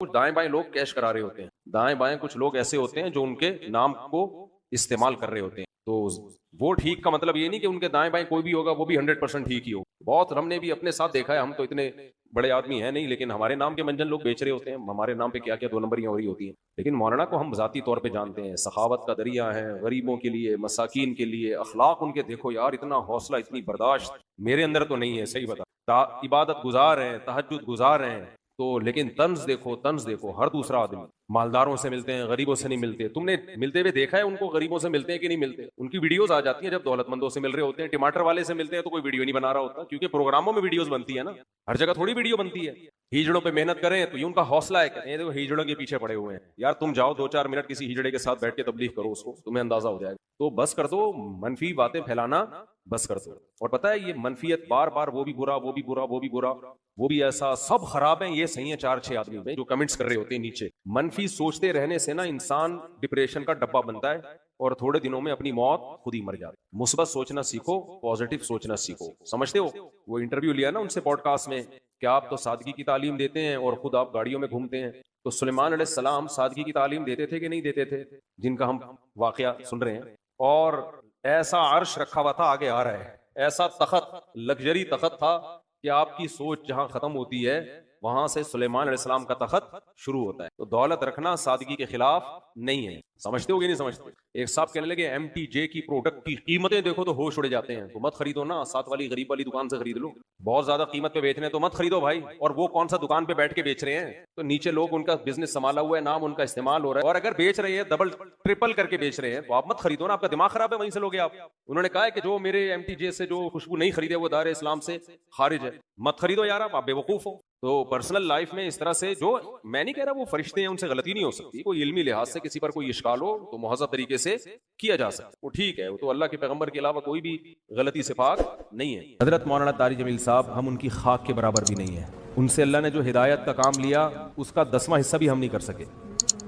کچھ دائیں بائیں لوگ کیش کرا رہے ہوتے ہیں, دائیں بائیں کچھ لوگ ایسے ہوتے ہیں جو ان کے نام کو استعمال کر رہے ہوتے ہیں. تو وہ ٹھیک کا مطلب یہ نہیں کہ ان کے دائیں بائیں کوئی بھی ہوگا وہ بھی 100% ٹھیک ہی ہو. بہت ہم نے بھی اپنے ساتھ دیکھا ہے, ہم تو اتنے بڑے آدمی ہیں نہیں, لیکن ہمارے نام کے منجن لوگ بیچ رہے ہوتے ہیں, ہمارے نام پہ کیا کیا دو نمبریاں ہو رہی ہوتی ہیں. لیکن مولانا کو ہم ذاتی طور پہ جانتے ہیں, سخاوت کا دریا ہے, غریبوں کے لیے, مساکین کے لیے, اخلاق ان کے دیکھو یار, اتنا حوصلہ, اتنی برداشت میرے اندر تو نہیں ہے, صحیح بتا. عبادت گزار ہیں, تہجد گزار ہیں, تو لیکن طنز دیکھو, طنز دیکھو. ہر دوسرا آدمی مالداروں سے ملتے ہیں, غریبوں سے نہیں ملتے. تم نے ملتے ہوئے دیکھا ہے ان کو, غریبوں سے ملتے ہیں کہ نہیں ملتے؟ ان کی ویڈیوز آ جاتی ہیں جب دولت مندوں سے مل رہے ہوتے ہیں. ٹماٹر والے سے ملتے ہیں تو کوئی ویڈیو نہیں بنا رہا ہوتا, کیونکہ پروگراموں میں ویڈیوز بنتی ہے نا, ہر جگہ تھوڑی ویڈیو بنتی ہے. ہیجڑوں پہ محنت کریں تو یہ ان کا حوصلہ ہے, کہتے ہیں دیکھو ہیجڑوں کے پیچھے پڑے ہوئے ہیں. یار تم جاؤ 2-4 منٹ کسی ہیجڑے کے ساتھ بیٹھ کے تبلیغ کرو, اس کو تمہیں اندازہ ہو جائے گا. تو بس کر دو منفی باتیں پھیلانا, بس کر دو. اور پتہ ہے یہ منفیت بار بار, وہ بھی برا, وہ بھی برا, وہ بھی برا, وہ بھی ایسا, سب خراب ہیں, یہ صحیح ہے. 4-6 آدمی میں جو کمنٹس کر رہے ہوتے ہیں نیچے, منفی سوچتے رہنے سے نا انسان ڈپریشن کا ڈبہ بنتا ہے اور تھوڑے دنوں میں اپنی موت خود ہی مر جاتا ہے. مثبت سوچنا سیکھو, پازیٹو سوچنا سیکھو. سمجھتے ہو وہ انٹرویو لیا نا ان سے پوڈ کاسٹ میں, کہ آپ تو سادگی کی تعلیم دیتے ہیں اور خود آپ گاڑیوں میں گھومتے ہیں. تو سلیمان علیہ السلام سادگی کی تعلیم دیتے تھے کہ نہیں دیتے تھے, جن کا ہم واقعہ سن رہے ہیں؟ اور ایسا عرش رکھا ہوا تھا, آگے آ رہا ہے, ایسا تخت, لگژری تخت تھا کہ آپ کی سوچ جہاں ختم ہوتی ہے وہاں سے سلیمان علیہ السلام کا تخت شروع ہوتا ہے. تو دولت رکھنا سادگی کے خلاف نہیں ہے. سمجھتے ہو کہ نہیں سمجھتے؟ ایک صاحب کہنے لگے ایم ٹی جے کی پروڈکٹ کی قیمتیں دیکھو تو ہوش اڑ جاتے ہیں. تو مت خریدو نا, ساتھ والی غریب والی دکان سے خرید لو. بہت زیادہ قیمت پہ بیچ رہے ہیں تو مت خریدو بھائی. اور وہ کون سا دکان پہ بیٹھ کے بیچ رہے ہیں, تو نیچے لوگ ان کا بزنس سنبھالا ہوا ہے, نام ان کا استعمال ہو رہا ہے, اور اگر بیچ رہے ہیں ڈبل ٹرپل کر کے بیچ رہے ہیں تو آپ مت خریدو نا, آپ کا دماغ خراب ہے, وہیں سے لوگے آپ. انہوں نے کہا ہے کہ جو میرے ایم ٹی جے سے جو خوشبو نہیں خریدے وہ دار اسلام سے خارج ہے. مت خریدو یار, آپ بے وقوف ہو. تو پرسنل لائف میں اس طرح سے, جو میں نہیں کہہ رہا وہ فرشتے ہیں ان سے غلطی نہیں ہو سکتی, کوئی علمی لحاظ سے کسی پر کوئی اشکال ہو تو مہذب طریقے سے کیا جا سکتا, وہ ٹھیک ہے, وہ تو اللہ کے پیغمبر کے علاوہ کوئی بھی غلطی سے پاک نہیں ہے. حضرت مولانا طاری جمیل صاحب, ہم ان کی خاک کے برابر بھی نہیں ہیں. ان سے اللہ نے جو ہدایت کا کام لیا اس کا 10واں حصہ بھی ہم نہیں کر سکے.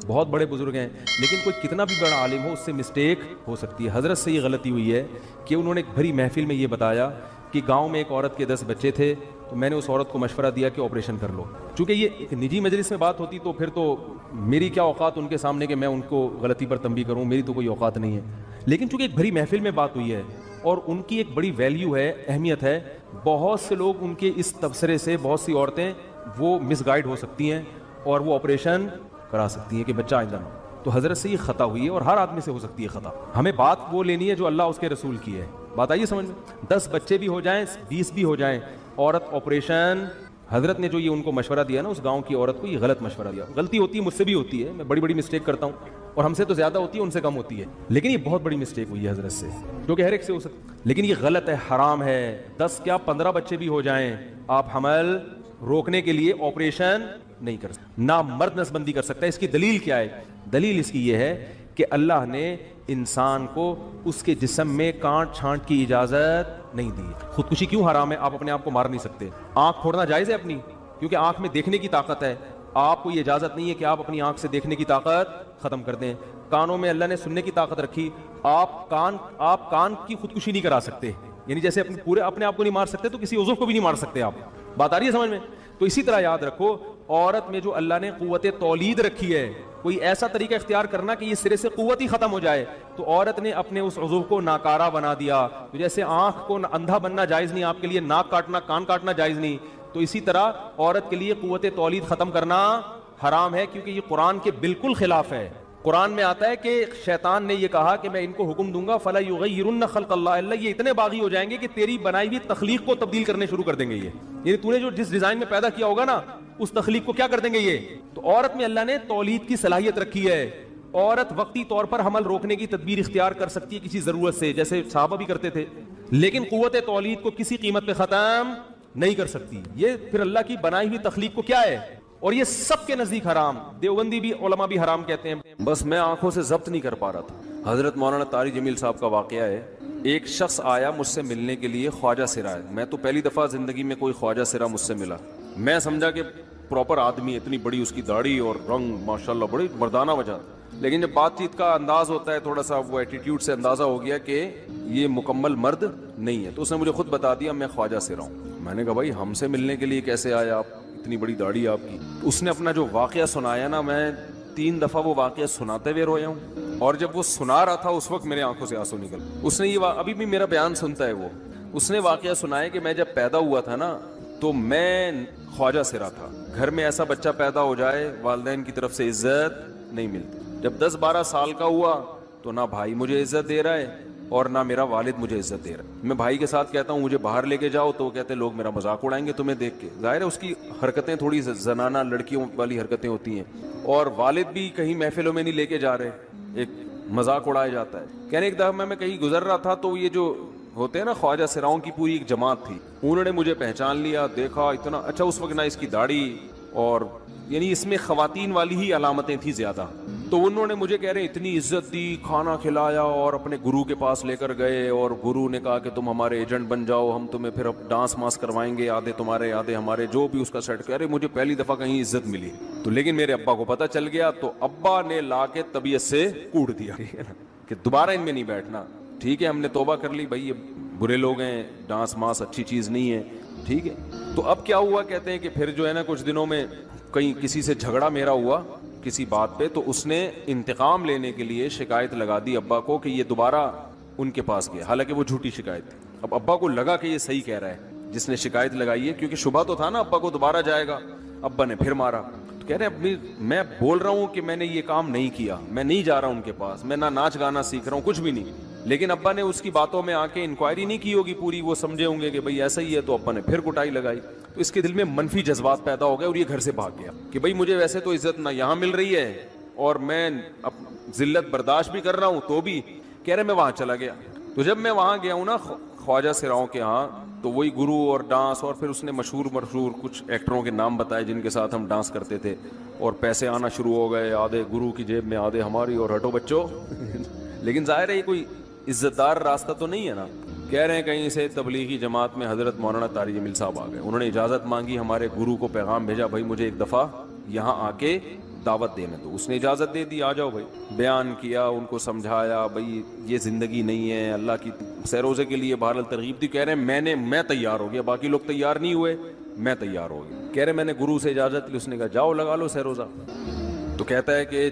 بہت بڑے بزرگ ہیں, لیکن کوئی کتنا بھی بڑا عالم ہو اس سے مسٹیک ہو سکتی ہے. حضرت سے یہ غلطی ہوئی ہے کہ انہوں نے ایک بھری محفل میں یہ بتایا کہ گاؤں میں ایک عورت کے 10 بچے تھے, تو میں نے اس عورت کو مشورہ دیا کہ آپریشن کر لو. چونکہ یہ ایک نجی مجلس میں بات ہوتی تو پھر تو میری کیا اوقات ان کے سامنے کہ میں ان کو غلطی پر تنبیہ کروں, میری تو کوئی اوقات نہیں ہے. لیکن چونکہ ایک بھری محفل میں بات ہوئی ہے اور ان کی ایک بڑی ویلیو ہے, اہمیت ہے, بہت سے لوگ ان کے اس تبصرے سے, بہت سی عورتیں وہ مس گائیڈ ہو سکتی ہیں اور وہ آپریشن کرا سکتی ہیں کہ بچہ آئندہ نہ ہو. تو حضرت سے یہ خطا ہوئی ہے, اور ہر آدمی سے ہو سکتی ہے خطا. ہمیں بات وہ لینی ہے جو اللہ اس کے رسول کی ہے. بات آئیے سمجھ میں, 10 بچے بھی ہو جائیں, 20 بھی ہو جائیں, عورت آپریشن, حضرت نے جو یہ ان کو مشورہ دیا نا اس گاؤں کی عورت کو, یہ غلط مشورہ دیا. غلطی ہوتی ہے, مجھ سے بھی ہوتی ہے, میں بڑی بڑی مسٹیک کرتا ہوں, اور ہم سے تو زیادہ ہوتی ہے, ان سے کم ہوتی ہے, لیکن یہ بہت بڑی مسٹیک ہوئی ہے حضرت سے, جو کہ ہر ایک سے ہو سکتی, لیکن یہ غلط ہے, حرام ہے. 10 کیا 15 بچے بھی ہو جائیں, آپ حمل روکنے کے لیے آپریشن نہیں کر سکتے, نہ مرد نس بندی کر سکتا ہے. اس کی دلیل کیا ہے؟ دلیل اس کی یہ ہے کہ اللہ نے انسان کو اس کے جسم میں کانٹ چھانٹ کی اجازت نہیں دی. خودکشی کیوں حرام ہے؟ آپ اپنے آپ کو مار نہیں سکتے. آنکھ پھوڑنا جائز ہے اپنی, کیونکہ آنکھ میں دیکھنے کی طاقت ہے. آپ کو یہ اجازت نہیں ہے کہ آپ اپنی آنکھ سے دیکھنے کی طاقت ختم کر دیں. کانوں میں اللہ نے سننے کی طاقت رکھی, آپ کان کی خودکشی نہیں کرا سکتے, یعنی جیسے اپنے آپ کو نہیں مار سکتے تو کسی عضو کو بھی نہیں مار سکتے آپ. بات آ رہی ہے سمجھ میں؟ تو اسی طرح یاد رکھو, عورت میں جو اللہ نے قوت تولید رکھی ہے, کوئی ایسا طریقہ اختیار کرنا کہ یہ سرے سے قوت ہی ختم ہو جائے, تو عورت نے اپنے اس عضو کو ناکارہ بنا دیا. تو جیسے آنکھ کو اندھا بننا جائز نہیں آپ کے لیے, ناک کاٹنا, کان کاٹنا جائز نہیں, تو اسی طرح عورت کے لیے قوت تولید ختم کرنا حرام ہے, کیونکہ یہ قرآن کے بالکل خلاف ہے. قرآن میں آتا ہے کہ شیطان نے یہ کہا کہ میں ان کو حکم دوں گا فَلَا يُغَيِّرُنَّ خَلْقَ اللَّهِ, اللہ یہ اتنے باغی ہو جائیں گے کہ تیری بنائی ہوئی تخلیق کو تبدیل کرنے شروع کر دیں گے. یہ یعنی تو نے جو جس ڈیزائن میں پیدا کیا ہوگا نا اس تخلیق کو کیا کر دیں گے یہ. تو عورت میں اللہ نے تولید کی صلاحیت رکھی ہے. عورت وقتی طور پر حمل روکنے کی تدبیر اختیار کر سکتی ہے کسی ضرورت سے, جیسے صحابہ بھی کرتے تھے, لیکن قوت تولید کو کسی قیمت پہ ختم نہیں کر سکتی. یہ پھر اللہ کی بنائی ہوئی تخلیق کو کیا ہے, اور یہ سب کے نزدیک حرام, دیوبندی بھی علماء بھی حرام کہتے ہیں. بس میں آنکھوں سے ضبط نہیں کر پا رہا تھا. حضرت مولانا طاری جمیل صاحب کا واقعہ ہے, ایک شخص آیا مجھ سے ملنے کے لیے, خواجہ سرا ہے. میں تو پہلی دفعہ زندگی میں کوئی خواجہ سرا مجھ سے ملا, میں سمجھا کہ پراپر آدمی, اتنی بڑی اس کی داڑھی اور رنگ ماشاءاللہ بڑی مردانہ وجہ, لیکن جب بات چیت کا انداز ہوتا ہے تھوڑا سا وہ ایٹیٹیوڈ سے اندازہ ہو گیا کہ یہ مکمل مرد نہیں ہے. تو اس نے مجھے خود بتا دیا میں خواجہ سرا ہوں. میں نے کہا بھائی ہم سے ملنے کے لیے کیسے آیا آپ, اتنی بڑی داڑھی آپ کی. اس نے اپنا جو واقعہ سنایا نا, میں 3 دفعہ وہ واقعہ سناتے ہوئے رویا ہوں, اور جب وہ سنا رہا تھا اس وقت میرے آنکھوں سے آنسو نکل. اس نے یہ ابھی بھی میرا بیان سنتا ہے وہ. اس نے واقعہ سنایا کہ میں جب پیدا ہوا تھا نا تو میں خواجہ سرا تھا. گھر میں ایسا بچہ پیدا ہو جائے والدین کی طرف سے عزت نہیں ملتی. جب 10-12 سال کا ہوا تو نہ بھائی مجھے عزت دے رہا ہے اور نہ میرا والد مجھے عزت دے رہا ہے. میں بھائی کے ساتھ کہتا ہوں مجھے باہر لے کے جاؤ تو وہ کہتے ہیں لوگ میرا مذاق اڑائیں گے تمہیں دیکھ کے. ظاہر ہے اس کی حرکتیں تھوڑی زنانہ لڑکیوں والی حرکتیں ہوتی ہیں, اور والد بھی کہیں محفلوں میں نہیں لے کے جا رہے, ایک مذاق اڑایا جاتا ہے. کہنے ایک دفعہ میں کہیں گزر رہا تھا تو یہ جو ہوتے ہیں نا خواجہ سراؤں کی پوری ایک جماعت تھی, انہوں نے مجھے پہچان لیا, دیکھا اتنا اچھا. اس وقت نہ اس کی داڑھی اور یعنی اس میں خواتین والی ہی علامتیں تھیں زیادہ, تو انہوں نے مجھے کہہ رہے ہیں اتنی عزت دی, کھانا کھلایا اور اپنے گرو کے پاس لے کر گئے, اور گرو نے کہا کہ تم ہمارے ایجنٹ بن جاؤ, ہم تمہیں پھر اب ڈانس ماس کروائیں گے, آدھے تمہارے آدھے ہمارے, جو بھی اس کا سیٹ. کہہ رہے مجھے پہلی دفعہ کہیں عزت ملی تو, لیکن میرے ابا کو پتہ چل گیا تو ابا نے لا کے طبیعت سے کوڑ دیا کہ دوبارہ ان میں نہیں بیٹھنا. ٹھیک ہے ہم نے توبہ کر لی بھائی, یہ برے لوگ ہیں, ڈانس ماس اچھی چیز نہیں ہے. ٹھیک ہے, تو اب کیا ہوا کہتے ہیں کہ پھر جو ہے نا کچھ دنوں میں کہیں کسی سے جھگڑا میرا ہوا کسی بات پہ, تو اس نے انتقام لینے کے لیے شکایت لگا دی ابا کو کہ یہ دوبارہ ان کے پاس گیا, حالانکہ وہ جھوٹی شکایت تھی. اب ابا کو لگا کہ یہ صحیح کہہ رہا ہے جس نے شکایت لگائی ہے, کیونکہ شبہ تو تھا نا ابا کو دوبارہ جائے گا. ابا نے پھر مارا, تو کہہ رہے ہیں میں بول رہا ہوں کہ میں نے یہ کام نہیں کیا, میں نہیں جا رہا ان کے پاس, میں نہ ناچ گانا سیکھ رہا ہوں, کچھ بھی نہیں. لیکن ابا نے اس کی باتوں میں آ کے انکوائری نہیں کی ہوگی پوری, وہ سمجھے ہوں گے کہ بھئی ایسا ہی ہے, تو ابا نے پھر کٹائی لگائی. تو اس کے دل میں منفی جذبات پیدا ہو گئے اور یہ گھر سے بھاگ گیا کہ بھئی مجھے ویسے تو عزت نہ یہاں مل رہی ہے اور میں ذلت برداشت بھی کر رہا ہوں, تو بھی کہہ رہے میں وہاں چلا گیا. تو جب میں وہاں گیا ہوں نا خواجہ سراؤں کے ہاں, تو وہی گرو اور ڈانس, اور پھر اس نے مشہور کچھ ایکٹروں کے نام بتائے جن کے ساتھ ہم ڈانس کرتے تھے, اور پیسے آنا شروع ہو گئے, آدھے گرو کی جیب میں آدھے ہماری, اور ہٹو بچوں لیکن ظاہر ہے یہ کوئی عزت دار راستہ تو نہیں ہے نا. کہہ رہے ہیں کہیں سے تبلیغی جماعت میں حضرت مولانا طارق جمیل صاحب آ گئے, انہوں نے اجازت مانگی, ہمارے گرو کو پیغام بھیجا بھائی مجھے ایک دفعہ یہاں آ کے دعوت دینے دو. اس نے اجازت دے دی, آ جاؤ بھائی. بیان کیا, ان کو سمجھایا بھائی یہ زندگی نہیں ہے, اللہ کی سیروزے کے لیے بہرحال ترغیب دی. کہہ رہے ہیں میں تیار ہو گیا, باقی لوگ تیار نہیں ہوئے, میں تیار ہو گیا. کہہ رہے میں نے گرو سے اجازت لی, اس نے کہا جاؤ لگا لو سیروزہ. تو کہتا ہے کہ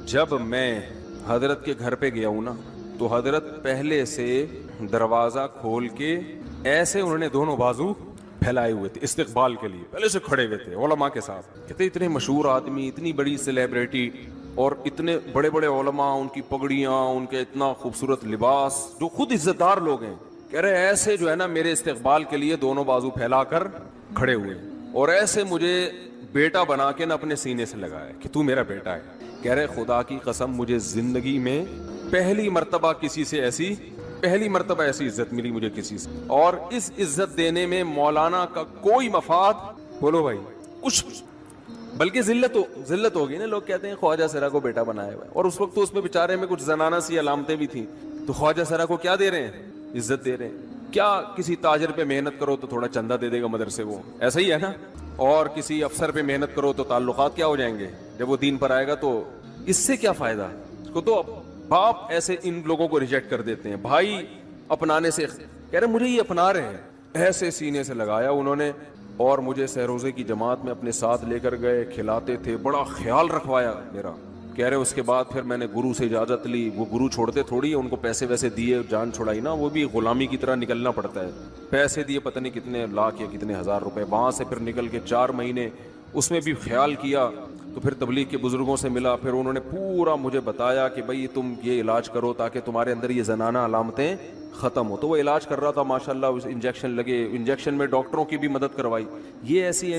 جب میں حضرت کے گھر پہ گیا ہوں نا تو حضرت پہلے سے دروازہ کھول کے ایسے انہوں نے دونوں بازو پھیلائے ہوئے تھے استقبال کے لیے, پہلے سے کھڑے ہوئے تھے علماء کے ساتھ. کہتے اتنے مشہور آدمی, اتنی بڑی سیلیبریٹی, اور اتنے بڑے بڑے علماء, ان کی پگڑیاں, ان کے اتنا خوبصورت لباس, جو خود عزت دار لوگ ہیں. کہہ رہے ایسے جو ہے نا میرے استقبال کے لیے دونوں بازو پھیلا کر کھڑے ہوئے, اور ایسے مجھے بیٹا بنا کے نا اپنے سینے سے لگایا کہ تو میرا بیٹا ہے. کہہ رہے خدا کی قسم مجھے زندگی میں پہلی مرتبہ ایسی عزت ملی مجھے کسی سے, اور اس عزت دینے میں مولانا کا کوئی مفاد, بولو بھائی, کچھ بلکہ ذلت ہوگی نا. لوگ کہتے ہیں خواجہ سرا کو بیٹا بنایا ہوا ہے, اور اس وقت تو اس میں بیچارے میں کچھ زنانہ سی علامتیں بھی تھیں. تو خواجہ سرا کو کیا دے رہے ہیں, عزت دے رہے ہیں. کیا کسی تاجر پہ محنت کرو تو تھوڑا چندہ دے دے گا مدرسے, وہ ایسا ہی ہے نا. اور کسی افسر پہ محنت کرو تو تعلقات کیا ہو جائیں گے, جب وہ دین پر آئے گا تو اس سے کیا فائدہ. اس کو تو باپ ایسے ان لوگوں کو ریجیکٹ کر دیتے ہیں, بھائی اپنانے سے. کہہ رہے مجھے یہ اپنا رہے ہیں, ایسے سینے سے لگایا انہوں نے, اور مجھے سہروزے کی جماعت میں اپنے ساتھ لے کر گئے, کھلاتے تھے, بڑا خیال رکھوایا میرا. کہہ رہے اس کے بعد پھر میں نے گرو سے اجازت لی, وہ گرو چھوڑتے تھوڑی ہے, ان کو پیسے ویسے دیے, جان چھڑائی نا, وہ بھی غلامی کی طرح نکلنا پڑتا ہے. پیسے دیے پتہ نہیں کتنے لاکھ یا کتنے ہزار روپے, وہاں سے پھر نکل کے 4 مہینے اس میں بھی خیال کیا. تو پھر تبلیغ کے بزرگوں سے ملا, پھر انہوں نے پورا مجھے بتایا کہ بھئی تم یہ علاج کرو تاکہ تمہارے اندر یہ زنانہ علامتیں ختم ہو. تو وہ علاج کر رہا تھا ماشاءاللہ, انجیکشن لگے, انجیکشن میں ڈاکٹروں کی بھی مدد کروائی. یہ ایسی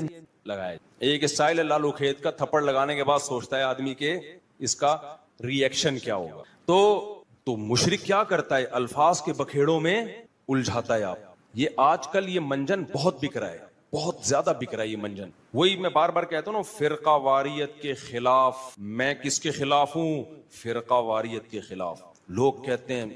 لگائے ایک اسٹائل ہے لالو کھیت کا, تھپڑ لگانے کے بعد سوچتا ہے آدمی کہ اس کا ری ایکشن کیا ہوگا. تو مشرک کیا کرتا ہے, الفاظ کے بکھیڑوں میں الجھاتا ہے آپ. یہ آج کل یہ منجن بہت بک رہا ہے, بہت زیادہ بک رہا ہے یہ منجن. وہی میں بار بار کہتا ہوں نا, فرقہ واریت کے خلاف. میں کس کے خلاف ہوں, فرقہ واریت کے خلاف. لوگ کہتے ہیں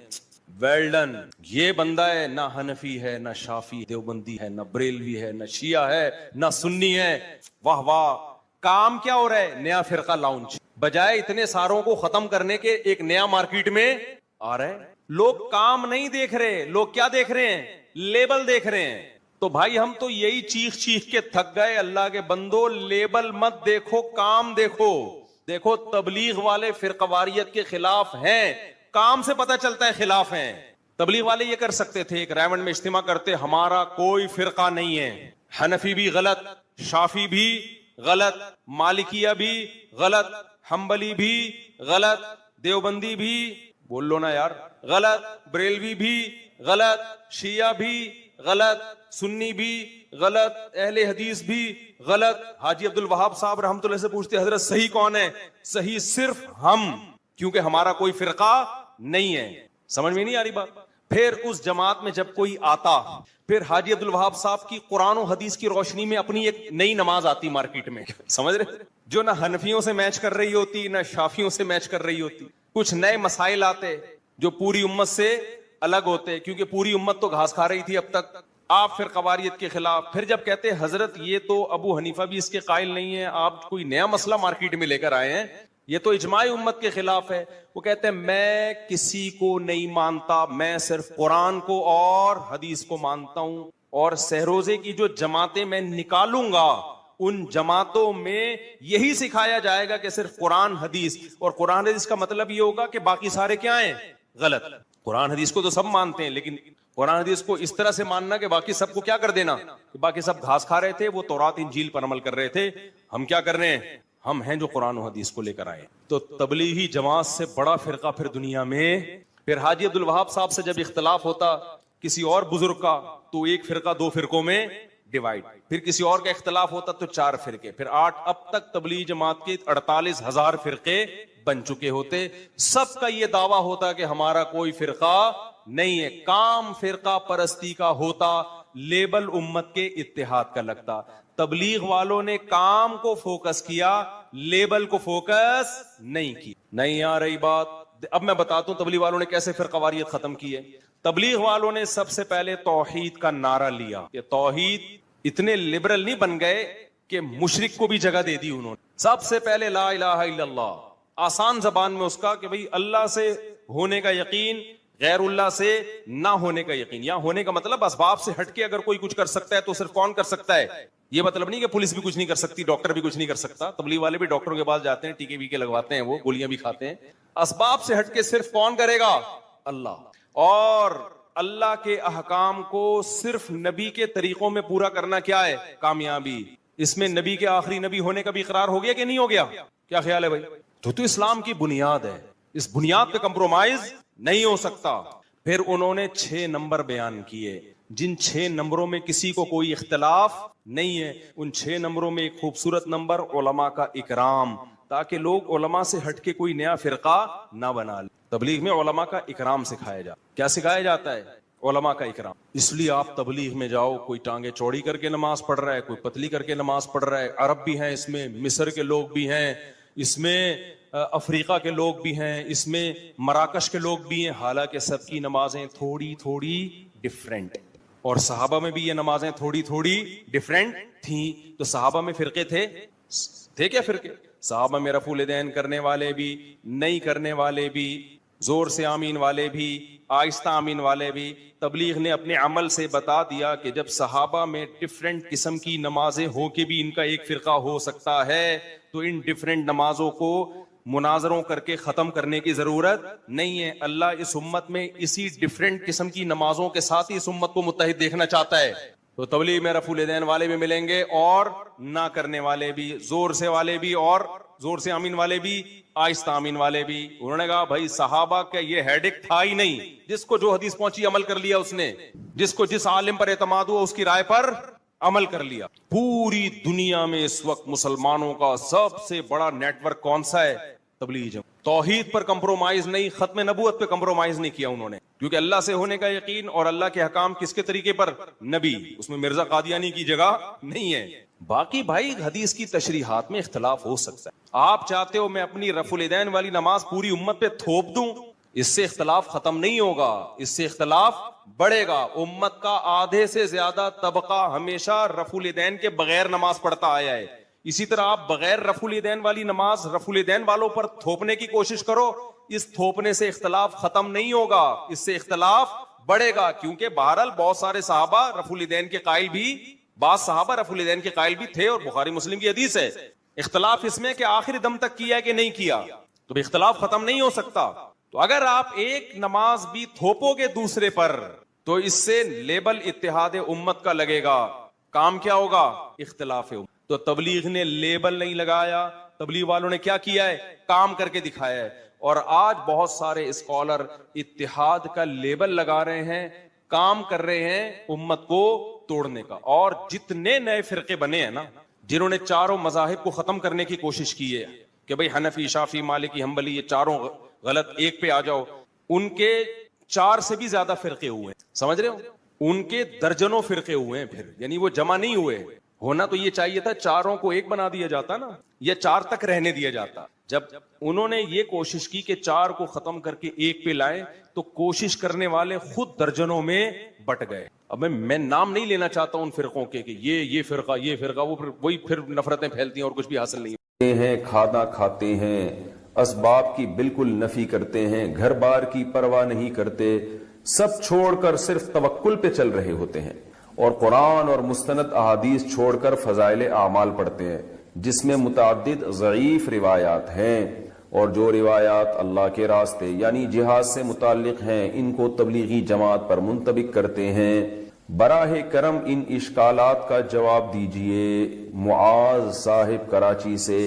ویل ڈن, یہ بندہ ہے نہ حنفی ہے نہ شافی دیوبندی ہے نہ بریلوی ہے نہ شیعہ ہے نہ سنی ہے, واہ واہ. کام کیا ہو رہا ہے, نیا فرقہ لانچ. بجائے اتنے ساروں کو ختم کرنے کے ایک نیا مارکیٹ میں آ رہا ہے. لوگ کام نہیں دیکھ رہے, لوگ کیا دیکھ رہے ہیں, لیبل دیکھ رہے ہیں. تو بھائی ہم تو یہی چیخ چیخ کے تھک گئے. اللہ کے بندو لیبل مت دیکھو, کام دیکھو. دیکھو تبلیغ والے فرقواریت کے خلاف ہیں, کام سے پتہ چلتا ہے خلاف ہیں. تبلیغ والے یہ کر سکتے تھے, ایک ریونڈ میں اجتماع کرتے, ہمارا کوئی فرقہ نہیں ہے, حنفی بھی غلط, شافی بھی غلط, مالکیہ بھی غلط, حنبلی بھی غلط, دیوبندی بھی بول لو نا یار غلط, بریلوی بھی غلط, شیعہ بھی غلط, سنی بھی غلط, اہل حدیث بھی غلط. حاجی عبد الوہاب صاحب رحمۃ اللہ سے پوچھتے حضرت صحیح کون ہے؟ صحیح صرف ہم, کیونکہ ہمارا کوئی فرقہ نہیں ہے. سمجھ میں نہیں آ رہی بات؟ پھر اس جماعت میں جب کوئی آتا, پھر حاجی عبد الوہاب صاحب کی قرآن و حدیث کی روشنی میں اپنی ایک نئی نماز آتی مارکیٹ میں, سمجھ رہے, جو نہ حنفیوں سے میچ کر رہی ہوتی نہ شافیوں سے میچ کر رہی ہوتی. کچھ نئے مسائل آتے جو پوری امت سے الگ ہوتے, کیونکہ پوری امت تو گھاس کھا رہی تھی اب تک. آپ پھر قواریت کے خلاف, پھر جب کہتے حضرت یہ تو ابو حنیفہ بھی اس کے قائل نہیں ہے, آپ کوئی نیا مسئلہ مارکیٹ میں لے کر آئے ہیں, یہ تو اجماع امت کے خلاف ہے. وہ کہتے ہیں میں کسی کو نہیں مانتا, میں صرف قرآن کو اور حدیث کو مانتا ہوں, اور سہروزے کی جو جماعتیں میں نکالوں گا ان جماعتوں میں یہی سکھایا جائے گا کہ صرف قرآن حدیث, اور قرآن حدیث کا مطلب یہ ہوگا کہ باقی سارے کیا ہیں غلط. قرآن حدیث کو تو سب مانتے ہیں, لیکن قرآن حدیث کو اس طرح سے ماننا کہ باقی سب کو کیا کر دینا, کہ باقی سب گھاس کھا رہے تھے, وہ تورات انجیل پر عمل کر رہے تھے, ہم کیا کر رہے ہیں, ہم ہیں جو قرآن و حدیث کو لے کر آئے. تو تبلیغی جماعت سے بڑا فرقہ پھر دنیا میں, پھر حاجی عبد الوہاب صاحب سے جب اختلاف ہوتا کسی اور بزرگ کا, تو ایک فرقہ دو فرقوں میں ڈیوائڈ, پھر کسی اور کا اختلاف ہوتا تو 4 فرقے, پھر 8, اب تک تبلیغ جماعت کے 48,000 فرقے بن چکے ہوتے. سب کا یہ دعویٰ ہوتا کہ ہمارا کوئی فرقہ نہیں ہے, کام فرقہ پرستی کا ہوتا, لیبل امت کے اتحاد کا لگتا. تبلیغ والوں نے کام کو فوکس کیا, لیبل کو فوکس نہیں کی. نہیں آ رہی بات؟ اب میں بتاتا ہوں تبلیغ والوں نے کیسے فرقواریت ختم کی ہے. تبلیغ والوں نے سب سے پہلے توحید کا نعرہ لیا. یہ توحید, اتنے لبرل نہیں بن گئے کہ مشرک کو بھی جگہ دے دی انہوں نے. سب سے پہلے لا الہ الا اللہ, آسان زبان میں اس کا کہ بھئی اللہ سے ہونے کا یقین, غیر اللہ سے نہ ہونے کا یقین. یا ہونے کا مطلب اسباب سے ہٹ کے اگر کوئی کچھ کر سکتا ہے تو صرف کون کر سکتا ہے, یہ مطلب نہیں کہ پولیس بھی کچھ نہیں کر سکتی, ڈاکٹر بھی کچھ نہیں کر سکتا. تبلیغ والے بھی ڈاکٹروں کے پاس جاتے ہیں, ٹیکے ویکے لگواتے ہیں, وہ گولیاں بھی کھاتے ہیں. اسباب سے ہٹ کے صرف کون کرے گا, اللہ. اور اللہ کے احکام کو صرف نبی کے طریقوں میں پورا کرنا کیا ہے کامیابی. اس میں نبی کے آخری نبی ہونے کا بھی اقرار ہو گیا کہ نہیں ہو گیا؟ کیا خیال ہے بھائی؟ تو اسلام کی بنیاد ہے, اس بنیاد پہ کمپرومائز نہیں ہو سکتا. پھر انہوں نے 6 نمبر بیان کیے, جن 6 نمبروں میں کسی کو کوئی اختلاف نہیں ہے. ان 6 نمبروں میں ایک خوبصورت نمبر علماء کا اکرام, تاکہ لوگ علماء سے ہٹ کے کوئی نیا فرقہ نہ بنا لے. تبلیغ میں علماء کا اکرام سکھایا جاتا. کیا سکھایا جاتا ہے؟ علماء کا اکرام. اس لیے آپ تبلیغ میں جاؤ, کوئی ٹانگیں چوڑی کر کے نماز پڑھ رہا ہے, کوئی پتلی کر کے نماز پڑھ رہا ہے. عرب بھی ہیں اس میں, مصر کے لوگ بھی ہیں اس میں, افریقہ کے لوگ بھی ہیں اس میں, مراکش کے لوگ بھی ہیں. حالانکہ سب کی نمازیں تھوڑی تھوڑی ڈفرینٹ, اور صحابہ میں بھی یہ نمازیں تھوڑی تھوڑی ڈفرینٹ تھیں. تو صحابہ میں فرقے تھے کیا فرقے؟ صحابہ میں رفع الیدین کرنے والے بھی, نہیں کرنے والے بھی, زور سے آمین والے بھی, آہستہ آمین والے بھی. تبلیغ نے اپنے عمل سے بتا دیا کہ جب صحابہ میں ڈفرینٹ قسم کی نمازیں ہو کے بھی ان کا ایک فرقہ ہو سکتا ہے, تو ان ڈفرینٹ نمازوں کو مناظروں کر کے ختم کرنے کی ضرورت نہیں ہے. اللہ اس امت میں اسی ڈفرینٹ قسم کی نمازوں کے ساتھ ہی اس امت کو متحد دیکھنا چاہتا ہے. تو تبلیغ میں رفع الیدین والے بھی ملیں گے, اور نہ کرنے والے بھی, زور سے والے بھی, اور زور سے آمین والے بھی, آہستہ آمین والے بھی. انہوں نے کہا بھائی صحابہ کا یہ ہیڈک تھا ہی نہیں, جس کو جو حدیث پہنچی عمل کر لیا اس نے, جس کو جس عالم پر اعتماد ہوا اس کی رائے پر عمل کر لیا. پوری دنیا میں اس وقت مسلمانوں کا سب سے بڑا نیٹ ورک کون سا ہے؟ تبلیغ. توحید پر کمپرومائز نہیں, ختم نبوت پہ کمپرومائز نہیں کیا انہوں نے, کیونکہ اللہ سے ہونے کا یقین اور اللہ کے حکام کس کے طریقے پر؟ نبی. اس میں مرزا قادیانی کی جگہ نہیں ہے. باقی بھائی حدیث کی تشریحات میں اختلاف ہو سکتا ہے. آپ چاہتے ہو میں اپنی رفع الیدین والی نماز پوری امت پہ تھوپ دوں, اس سے اختلاف ختم نہیں ہوگا, اس سے اختلاف بڑھے گا. امت کا آدھے سے زیادہ طبقہ ہمیشہ رفع الیدین کے بغیر نماز پڑھتا آیا ہے. اسی طرح آپ بغیر رفع الیدین والی نماز رفع الیدین والوں پر تھوپنے کی کوشش کرو, اس تھوپنے سے اختلاف ختم نہیں ہوگا, اس سے اختلاف بڑھے گا, کیونکہ بہرحال بہت سارے صحابہ رفع الیدین کے قائل بھی, بعض صحابہ رفع الیدین کے قائل بھی تھے, اور بخاری مسلم کی حدیث ہے. اختلاف اس میں کہ آخری دم تک کیا کہ نہیں کیا, تو اختلاف ختم نہیں ہو سکتا. تو اگر آپ ایک نماز بھی تھوپو گے دوسرے پر, تو اس سے لیبل اتحاد امت کا لگے گا, کام کیا ہوگا, اختلاف امت. تو تبلیغ نے لیبل نہیں لگایا, تبلیغ والوں نے کیا کیا ہے, کام کر کے دکھایا ہے. اور آج بہت سارے اسکالر اتحاد کا لیبل لگا رہے ہیں, کام کر رہے ہیں امت کو توڑنے کا. اور جتنے نئے فرقے بنے ہیں نا, جنہوں نے چاروں مذاہب کو ختم کرنے کی کوشش کی ہے کہ بھئی حنفی, شافعی, مالکی, حنبلی یہ چاروں غلط, ایک پہ آ جاؤ, ان کے 4 سے بھی زیادہ فرقے ہوئے ہیں, سمجھ رہے ہو, ان کے درجنوں فرقے ہوئے ہیں پھر, یعنی وہ جمع نہیں ہوئے. ہونا تو یہ چاہیے تھا چاروں کو ایک بنا دیا جاتا نا, یا 4 تک رہنے دیا جاتا. جب انہوں نے یہ کوشش کی کہ 4 کو ختم کر کے ایک پہ لائیں, تو کوشش کرنے والے خود درجنوں میں بٹ گئے. اب میں نام نہیں لینا چاہتا ان فرقوں کے کہ یہ فرقہ, یہ فرقہ, وہ وہی پھر نفرتیں پھیلتی ہیں اور کچھ بھی حاصل نہیں ہیں. کھانا کھاتے ہیں, اسباب کی بالکل نفی کرتے ہیں, گھر بار کی پرواہ نہیں کرتے, سب چھوڑ کر صرف توکل پہ چل رہے ہوتے ہیں, اور قرآن اور مستند احادیث چھوڑ کر فضائل اعمال پڑھتے ہیں جس میں متعدد ضعیف روایات ہیں, اور جو روایات اللہ کے راستے یعنی جہاد سے متعلق ہیں ان کو تبلیغی جماعت پر منطبق کرتے ہیں. براہ کرم ان اشکالات کا جواب دیجئے. معاذ صاحب کراچی سے.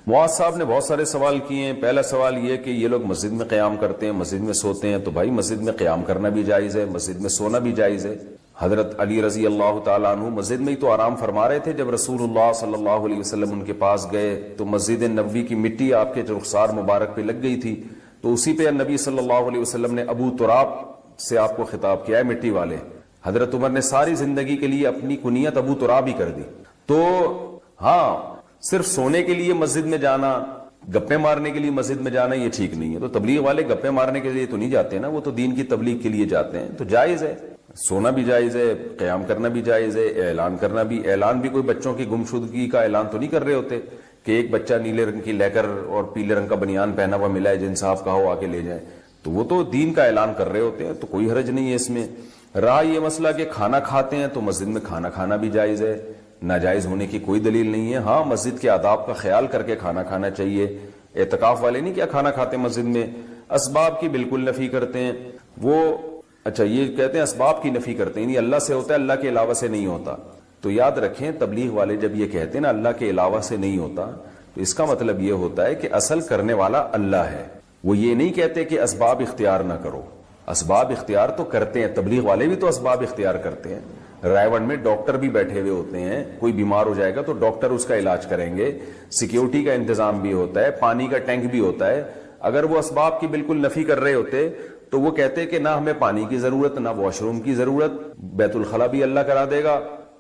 معاذ صاحب نے بہت سارے سوال کیے ہیں. پہلا سوال یہ کہ یہ لوگ مسجد میں قیام کرتے ہیں, مسجد میں سوتے ہیں, تو بھائی مسجد میں قیام کرنا بھی جائز ہے, مسجد میں سونا بھی جائز ہے. حضرت علی رضی اللہ تعالیٰ عنہ مسجد میں ہی تو آرام فرما رہے تھے جب رسول اللہ صلی اللہ علیہ وسلم ان کے پاس گئے, تو مسجد نبوی کی مٹی آپ کے رخسار مبارک پہ لگ گئی تھی, تو اسی پہ نبی صلی اللہ علیہ وسلم نے ابو تراب سے آپ کو خطاب کیا ہے, مٹی والے. حضرت عمر نے ساری زندگی کے لیے اپنی کنیت ابو تراب ہی کر دی. تو ہاں, صرف سونے کے لیے مسجد میں جانا, گپے مارنے کے لیے مسجد میں جانا, یہ ٹھیک نہیں ہے. تو تبلیغ والے گپے مارنے کے لیے تو نہیں جاتے نا, وہ تو دین کی تبلیغ کے لیے جاتے ہیں. تو جائز ہے, سونا بھی جائز ہے, قیام کرنا بھی جائز ہے, اعلان کرنا بھی. اعلان بھی کوئی بچوں کی گمشدگی کا اعلان تو نہیں کر رہے ہوتے کہ ایک بچہ نیلے رنگ کی لیکر اور پیلے رنگ کا بنیان پہنا ہوا ملا ہے, جن صاحب کا ہو آ کے لے جائیں. تو وہ تو دین کا اعلان کر رہے ہوتے ہیں, تو کوئی حرج نہیں ہے اس میں. رہا یہ مسئلہ کہ کھانا کھاتے ہیں, تو مسجد میں کھانا کھانا بھی جائز ہے, ناجائز ہونے کی کوئی دلیل نہیں ہے. ہاں, مسجد کے آداب کا خیال کر کے کھانا کھانا چاہیے. اعتکاف والے نہیں کیا کھانا کھاتے مسجد میں. اسباب کی بالکل نفی کرتے ہیں وہ. اچھا, یہ کہتے ہیں اسباب کی نفی کرتے ہیں, یعنی اللہ سے ہوتا ہے, اللہ کے علاوہ سے نہیں ہوتا. تو یاد رکھیں, تبلیغ والے جب یہ کہتے ہیں نا اللہ کے علاوہ سے نہیں ہوتا, تو اس کا مطلب یہ ہوتا ہے کہ اصل کرنے والا اللہ ہے. وہ یہ نہیں کہتے کہ اسباب اختیار نہ کرو. اسباب اختیار تو کرتے ہیں, تبلیغ والے بھی تو اسباب اختیار کرتے ہیں. رائے میں ڈاکٹر بھی بیٹھے ہوئے ہوتے ہیں, کوئی بیمار ہو جائے گا تو ڈاکٹر اس کا علاج کریں گے. سیکیورٹی کا انتظام بھی ہوتا ہے, پانی کا ٹینک بھی ہوتا ہے. اگر وہ اسباب کی بالکل نفی کر رہے ہوتے تو وہ کہتے کہ نہ ہمیں پانی کی ضرورت, نہ واش روم کی ضرورت, بیت الخلا بھی اللہ کرا دے گا,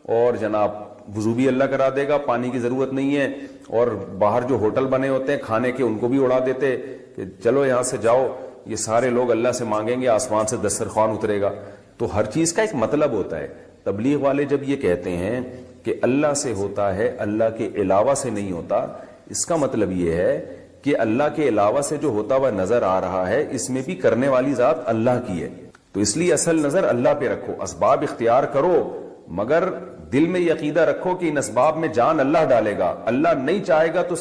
اور جناب وضو بھی اللہ کرا دے گا, پانی کی ضرورت نہیں ہے. اور باہر جو ہوٹل بنے ہوتے ہیں کھانے کے, ان کو بھی اڑا دیتے کہ چلو یہاں سے جاؤ, یہ سارے لوگ اللہ سے مانگیں گے, آسمان سے دسترخوان اترے گا. تو ہر چیز کا ایک مطلب ہوتا ہے. تبلیغ والے جب یہ کہتے ہیں کہ اللہ سے ہوتا ہے, اللہ کے علاوہ سے نہیں ہوتا, اس کا مطلب یہ ہے کہ اللہ کے علاوہ سے جو ہوتا ہوا نظر آ رہا ہے, اس میں بھی کرنے والی ذات اللہ کی ہے. تو اس لیے اصل نظر اللہ پہ رکھو. اسباب اختیار کرو, مگر دل میں یہ عقیدہ رکھو کہ ان اسباب میں جان اللہ ڈالے گا. اللہ نہیں چاہے گا تو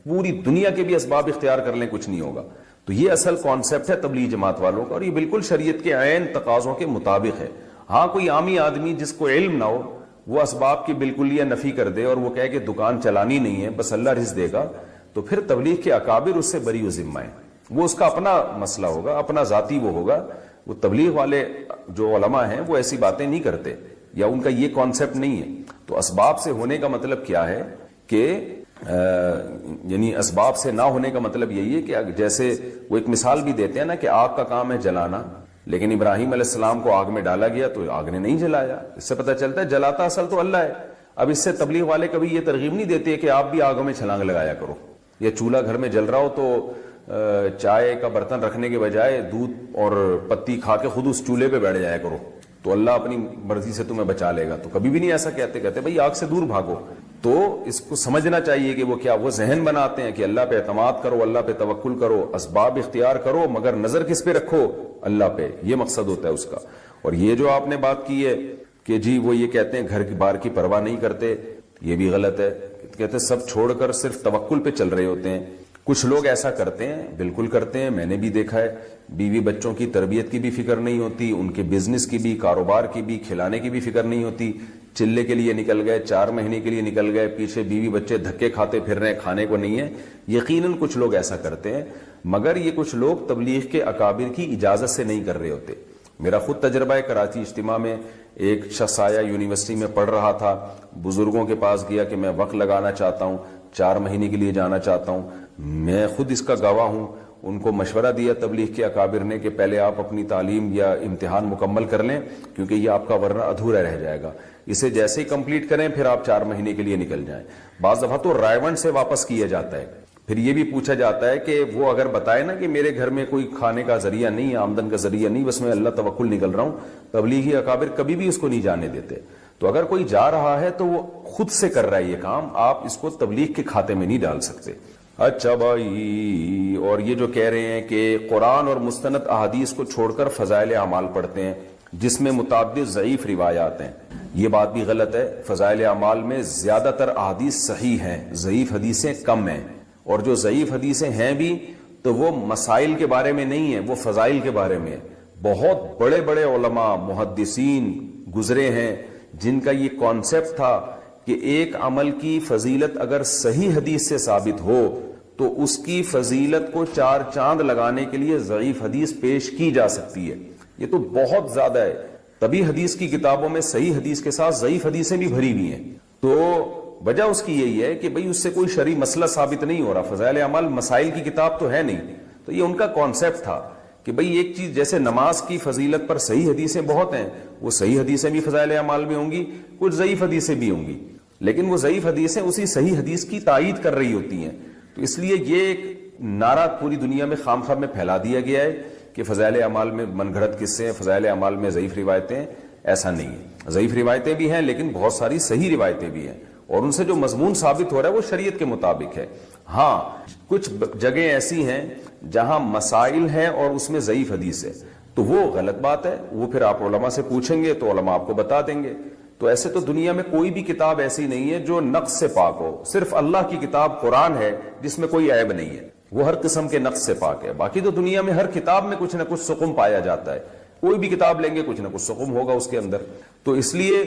پوری دنیا کے بھی اسباب اختیار کر لیں, کچھ نہیں ہوگا. تو یہ اصل کانسیپٹ ہے تبلیغ جماعت والوں کا, اور یہ بالکل شریعت کے عین تقاضوں کے مطابق ہے. ہاں, کوئی عامی آدمی جس کو علم نہ ہو, وہ اسباب کی بالکل یہ نفی کر دے اور وہ کہے کہ دکان چلانی نہیں ہے, بس اللہ رزق دے گا, تو پھر تبلیغ کے اکابر اس سے بری و ذمہ ہیں. وہ اس کا اپنا مسئلہ ہوگا, اپنا ذاتی وہ ہوگا. وہ تبلیغ والے جو علماء ہیں وہ ایسی باتیں نہیں کرتے, یا ان کا یہ کانسیپٹ نہیں ہے. تو اسباب سے ہونے کا مطلب کیا ہے کہ یعنی اسباب سے نہ ہونے کا مطلب یہی ہے کہ جیسے وہ ایک مثال بھی دیتے ہیں نا کہ آگ کا کام ہے جلانا, لیکن ابراہیم علیہ السلام کو آگ میں ڈالا گیا تو آگ نے نہیں جلایا. اس سے پتہ چلتا ہے جلاتا اصل تو اللہ ہے. اب اس سے تبلیغ والے کبھی یہ ترغیب نہیں دیتے کہ آپ بھی آگوں میں چھلانگ لگایا کرو, یا چولہا گھر میں جل رہا ہو تو چائے کا برتن رکھنے کے بجائے دودھ اور پتی کھا کے خود اس چولہے پہ بیٹھ جایا کرو تو اللہ اپنی مرضی سے تمہیں بچا لے گا. تو کبھی بھی نہیں ایسا کہتے, کہتے بھائی آگ سے دور بھاگو. تو اس کو سمجھنا چاہیے کہ وہ کیا وہ ذہن بناتے ہیں کہ اللہ پہ اعتماد کرو، اللہ پہ توکل کرو، اسباب اختیار کرو، مگر نظر کس پہ رکھو؟ اللہ پہ. یہ مقصد ہوتا ہے اس کا. اور یہ جو آپ نے بات کی ہے کہ جی وہ یہ کہتے ہیں گھر کی بار کی پرواہ نہیں کرتے، یہ بھی غلط ہے. کہتے ہیں سب چھوڑ کر صرف توکل پہ چل رہے ہوتے ہیں. کچھ لوگ ایسا کرتے ہیں، بالکل کرتے ہیں، میں نے بھی دیکھا ہے. بیوی بچوں کی تربیت کی بھی فکر نہیں ہوتی، ان کے بزنس کی بھی، کاروبار کی بھی، کھلانے کی بھی فکر نہیں ہوتی. چلے کے لیے نکل گئے، 4 مہینے کے لیے نکل گئے، پیچھے بیوی بچے دھکے کھاتے پھر رہے ہیں، کھانے کو نہیں ہے. یقیناً کچھ لوگ ایسا کرتے ہیں، مگر یہ کچھ لوگ تبلیغ کے اکابر کی اجازت سے نہیں کر رہے ہوتے. میرا خود تجربہ ہے، کراچی اجتماع میں ایک شخص آیا، یونیورسٹی میں پڑھ رہا تھا، بزرگوں کے پاس گیا کہ میں وقت لگانا چاہتا ہوں، 4 مہینے کے لیے جانا چاہتا ہوں. میں خود اس کا گواہ ہوں. ان کو مشورہ دیا تبلیغ کے اکابر نے کہ پہلے آپ اپنی تعلیم یا امتحان مکمل کر لیں، کیونکہ یہ آپ کا ورنہ ادھورا رہ جائے گا. اسے جیسے ہی کمپلیٹ کریں پھر آپ 4 مہینے کے لیے نکل جائیں. بعض دفعہ تو رائیونڈ سے واپس کیا جاتا ہے. پھر یہ بھی پوچھا جاتا ہے کہ وہ اگر بتائے نا کہ میرے گھر میں کوئی کھانے کا ذریعہ نہیں، آمدن کا ذریعہ نہیں، بس میں اللہ توکل نکل رہا ہوں، تبلیغی اکابر کبھی بھی اس کو نہیں جانے دیتے. تو اگر کوئی جا رہا ہے تو وہ خود سے کر رہا ہے یہ کام، آپ اس کو تبلیغ کے کھاتے میں نہیں ڈال سکتے. اچھا بھائی، اور یہ جو کہہ رہے ہیں کہ قرآن اور مستند احادیث کو چھوڑ کر فضائل اعمال پڑھتے ہیں جس میں متعدد ضعیف روایات ہیں، یہ بات بھی غلط ہے. فضائل اعمال میں زیادہ تر احادیث صحیح ہیں، ضعیف حدیثیں کم ہیں. اور جو ضعیف حدیثیں ہیں بھی تو وہ مسائل کے بارے میں نہیں ہیں، وہ فضائل کے بارے میں. بہت بڑے بڑے علماء محدثین گزرے ہیں جن کا یہ کانسیپٹ تھا کہ ایک عمل کی فضیلت اگر صحیح حدیث سے ثابت ہو تو اس کی فضیلت کو 4 چاند لگانے کے لیے ضعیف حدیث پیش کی جا سکتی ہے. یہ تو بہت زیادہ ہے. تبھی حدیث کی کتابوں میں صحیح حدیث کے ساتھ ضعیف حدیثیں بھی بھری ہوئی ہیں. تو وجہ اس کی یہی ہے کہ بھئی اس سے کوئی شرعی مسئلہ ثابت نہیں ہو رہا. فضائل اعمال مسائل کی کتاب تو ہے نہیں. تو یہ ان کا کانسیپٹ تھا کہ بھئی ایک چیز جیسے نماز کی فضیلت پر صحیح حدیثیں بہت ہیں، وہ صحیح حدیثیں بھی فضائل اعمال میں ہوں گی، کچھ ضعیف حدیثیں بھی ہوں گی، لیکن وہ ضعیف حدیثیں اسی صحیح حدیث کی تائید کر رہی ہوتی ہیں. تو اس لیے یہ ایک نعرہ پوری دنیا میں خام خواہ میں پھیلا دیا گیا ہے کہ فضائل اعمال میں من گھڑت قصے ہیں، فضائل اعمال میں ضعیف روایتیں. ایسا نہیں ہے. ضعیف روایتیں بھی ہیں لیکن بہت ساری صحیح روایتیں بھی ہیں، اور ان سے جو مضمون ثابت ہو رہا ہے وہ شریعت کے مطابق ہے. ہاں کچھ جگہیں ایسی ہیں جہاں مسائل ہیں اور اس میں ضعیف حدیث ہے، تو وہ غلط بات ہے. وہ پھر آپ علماء سے پوچھیں گے تو علماء آپ کو بتا دیں گے. تو ایسے تو دنیا میں کوئی بھی کتاب ایسی نہیں ہے جو نقص سے پاک ہو. صرف اللہ کی کتاب قرآن ہے جس میں کوئی عیب نہیں ہے، وہ ہر قسم کے نقص سے پاک ہے. باقی تو دنیا میں ہر کتاب میں کچھ نہ کچھ سقم پایا جاتا ہے. کوئی بھی کتاب لیں گے کچھ نہ کچھ سقم ہوگا اس کے اندر. تو اس لیے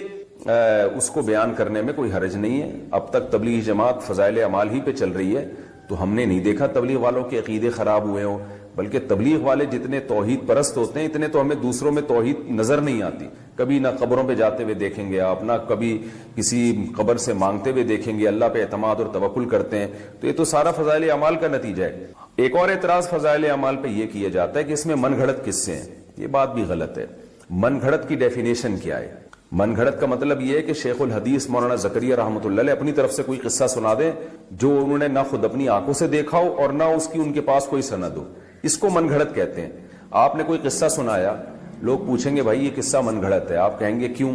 اس کو بیان کرنے میں کوئی حرج نہیں ہے. اب تک تبلیغ جماعت فضائل اعمال ہی پہ چل رہی ہے، تو ہم نے نہیں دیکھا تبلیغ والوں کے عقیدے خراب ہوئے ہوں. بلکہ تبلیغ والے جتنے توحید پرست ہوتے ہیں اتنے تو ہمیں دوسروں میں توحید نظر نہیں آتی. کبھی نہ قبروں پہ جاتے ہوئے دیکھیں گے آپ، نہ کبھی کسی قبر سے مانگتے ہوئے دیکھیں گے. اللہ پہ اعتماد اور توکل کرتے ہیں. تو یہ تو سارا فضائل اعمال کا نتیجہ ہے. ایک اور اعتراض فضائل اعمال پہ یہ کیا جاتا ہے کہ اس میں من گھڑت قصے ہیں. یہ بات بھی غلط ہے. من گھڑت کی ڈیفینیشن کیا ہے؟ من گھڑت کا مطلب یہ ہے کہ شیخ الحدیث مولانا زکریا رحمۃ اللہ علیہ اپنی طرف سے کوئی قصہ سنا دیں جو انہوں نے نہ خود اپنی آنکھوں سے دیکھا ہو اور نہ اس کی ان کے پاس کوئی سند ہو. اس کو من گھڑت کہتے ہیں. آپ نے کوئی قصہ سنایا، لوگ پوچھیں گے بھائی یہ قصہ من گھڑت ہے، آپ کہیں گے کیوں؟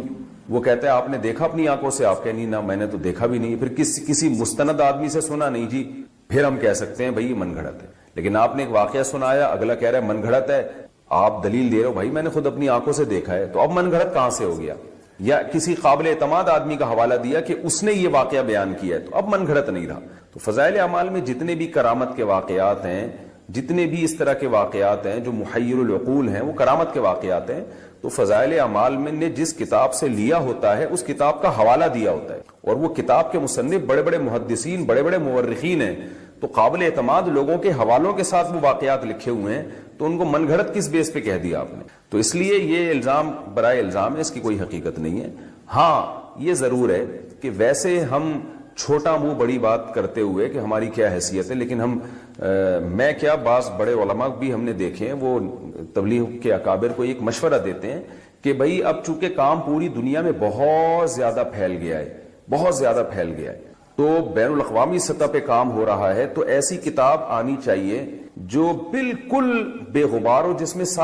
وہ کہتے ہیں آپ نے دیکھا اپنی آنکھوں سے؟ آپ کہیں نہیں نہ میں نے تو دیکھا بھی نہیں. پھر کسی مستند آدمی سے سنا؟ نہیں جی. پھر ہم کہہ سکتے ہیں بھائی یہ من گھڑت ہے. لیکن آپ نے ایک واقعہ سنایا، اگلا کہہ رہا ہے من گھڑت ہے، آپ دلیل دے رہے ہو بھائی میں نے خود اپنی آنکھوں سے دیکھا ہے، تو اب من گھڑت کہاں سے ہو گیا؟ یا کسی قابل اعتماد آدمی کا حوالہ دیا کہ اس نے یہ واقعہ بیان کیا ہے، تو اب من گھڑت نہیں رہا. تو فضائل اعمال میں جتنے بھی کرامت کے واقعات ہیں، جتنے بھی اس طرح کے واقعات ہیں جو محیر العقول ہیں، وہ کرامت کے واقعات ہیں. تو فضائل اعمال میں نے جس کتاب سے لیا ہوتا ہے اس کتاب کا حوالہ دیا ہوتا ہے، اور وہ کتاب کے مصنف بڑے بڑے محدثین، بڑے بڑے مورخین ہیں. تو قابل اعتماد لوگوں کے حوالوں کے ساتھ وہ واقعات لکھے ہوئے ہیں، تو ان کو من گھڑت کس بیس پہ کہہ دیا آپ نے؟ تو اس لیے یہ الزام برائے الزام ہے، اس کی کوئی حقیقت نہیں ہے. ہاں یہ ضرور ہے کہ ویسے ہم چھوٹا منہ بڑی بات کرتے ہوئے کہ ہماری کیا حیثیت ہے، لیکن ہم میں کیا بعض بڑے علماء بھی ہم نے دیکھے ہیں، وہ تبلیغ کے اکابر کو ایک مشورہ دیتے ہیں کہ بھئی اب چونکہ کام پوری دنیا میں بہت زیادہ پھیل گیا ہے، بہت زیادہ پھیل گیا ہے، تو بین الاقوامی سطح پہ کام ہو رہا ہے، تو ایسی کتاب آنی چاہیے جو بالکل بے غبار ہو، جس میں ساری